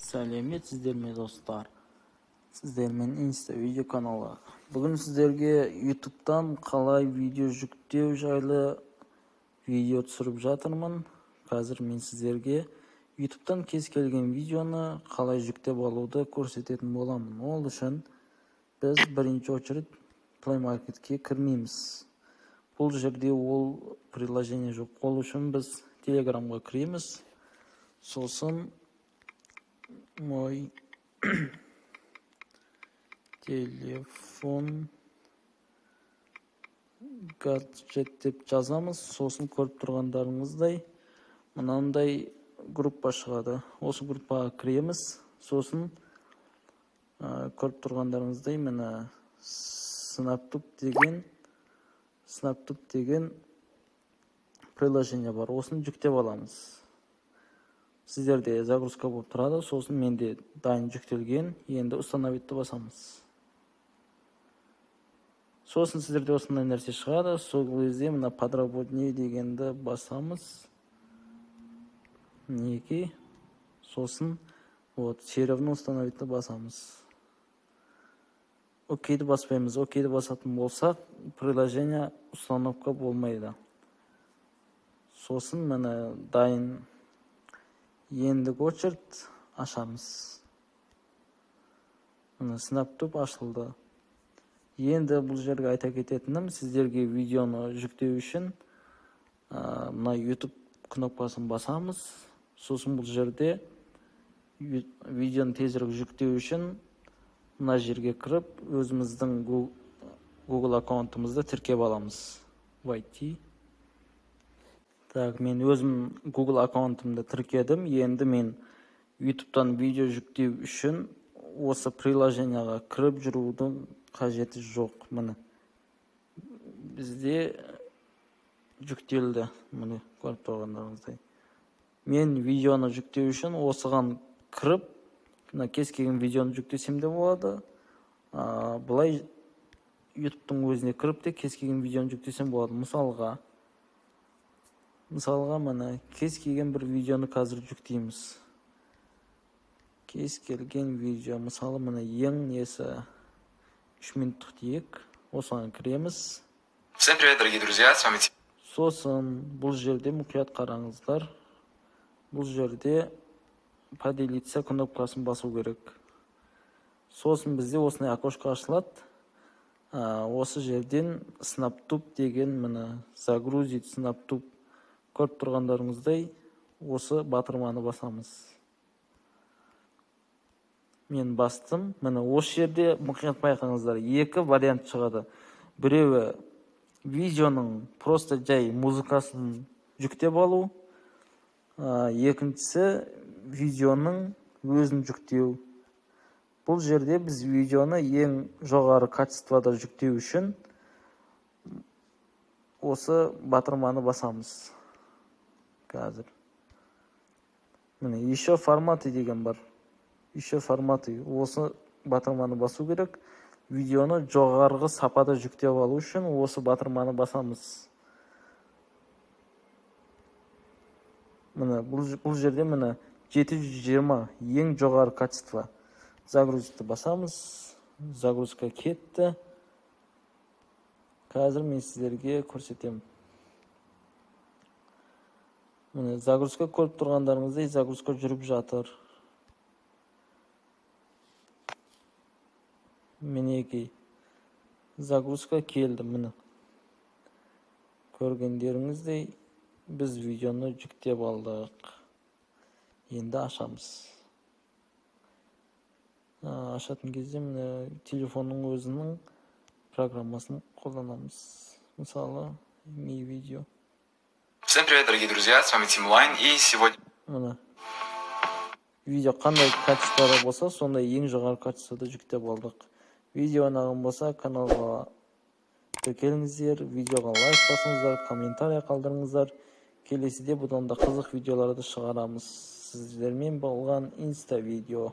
Сәлеметсіздер ме достар? Сіздермен Insta видео каналы. Бүгін сіздерге YouTube'дан қалай видео жүктеу жайлы видео түсіріп жатырмын. Қазір мен сіздерге YouTube'дан кез келген видеоны қалай жүктеп алуды көрсететін боламын. Ол үшін біз бірінші очередь Play Market'ке кірмейміз. Бұл жерде ол приложение жоқ. Ол үшін біз Telegram'ға кіреміз. Сосын мой телефон гаджет деп жазамыз. Сосын көріп тұрғандарыңыздай мынандай группа шығады. Осы группаға кіреміз. Сосын көріп тұрғандарыңыздай мына SnapTube деген приложение бар. Осыны жүктеп аламыз. Сіздерде загрузка болып тұрады. Сосын менде дайын жүктелген. Енді установитті басамыз. Сосын сіздерде осындай нәрсе шығады. Сол кезде мына подробнее дегенді басамыз. Неге? Сосын все равно установитті басамыз. Окейді баспаймыз. Окейді басатын болсақ, приложение установка болмайды. Сосын мына дайын ендігі очередь ашамыз. Мына SnapTube ашылды. Енді бұл жерге айта кететінім, сіздерге видеоны жүктеу үшін мына YouTube кнопкасын басамыз. Сосын бұл жерде видеоны тезірек жүктеу үшін мына жерге кіріп, өзіміздің Google аккаунтымызды тіркеп аламыз. Войти. Так, мен өзім Google аккаунтымды тіркедім. Енді мен YouTube'дан видео жүктеу үшін осы приложенияға кіріп жүрудің қажеті жоқ. Міне бізде жүктелді. Міне көріп тұрғандарыңыздай. Мен видеоны жүктеу үшін осыған кіріп, кез келген видеоны жүктесем де болады. Бұлай YouTube'тың өзіне кіріп те кез келген видеоны жүктесем болады. Мысалға мына кез келген бір видеоны қазір жүктейміз. Кез келген видео, мысалы мына ең несі 3 минуттық дейік. Осыған кіреміз. Всем привет, дорогие друзья, с вами Сосын бұл жерде мұқият қараңыздар. Бұл жерде поделиться кнопкасын басу керек. Сосын бізде осындай окошко ашылады. Осы жерден SnapTube деген мына загрузить SnapTube көріп тұрғандарыңыздай осы батырманы басамыз. Мен бастым. Міне осы жерде мұқият байқаңыздар. Екі вариант шығады. Біреуі видеоның просто жай музыкасын жүктеп алу. Екіншісі видеоның өзін жүктеу. Бұл жерде біз видеоны ең жоғары качествода жүктеу үшін осы батырманы басамыз. Қазір. Міне, еще форматы деген бар. Еще форматы. Осы батырманы басу керек. Видеоны жоғарғы сапада жүктеп алу үшін осы батырманы басамыз. Міне, бұл жерде міне 720 ең жоғары качество. Загрузитті басамыз. Загрузка кетті. Қазір мен сіздерге көрсетемін. Міне, загрузка көріп тұрғандарыңыздай загрузка жүріп жатыр. Мінекей. Загрузка келді, міне. Көргендеріңіздей біз видеоны жүктеп алдық. Енді ашамыз. Ашатын кезде міне телефонның өзінің программасын қолданамыз. Мысалы, Mi Video. Всем привет, дорогие друзья, с вами Тимлайн, и сегодня... Міне. Видео қандай качествода болса, сондай ең жоғары качествода жүктеп алдық. Видео ұнаған болса, каналға тіркеліңіздер, видеоға лайк басыңыздар, комментарий қалдырыңыздар. Келесіде бұдан да қызық видеоларды шығарамыз. Сіздермен болған Insta видео.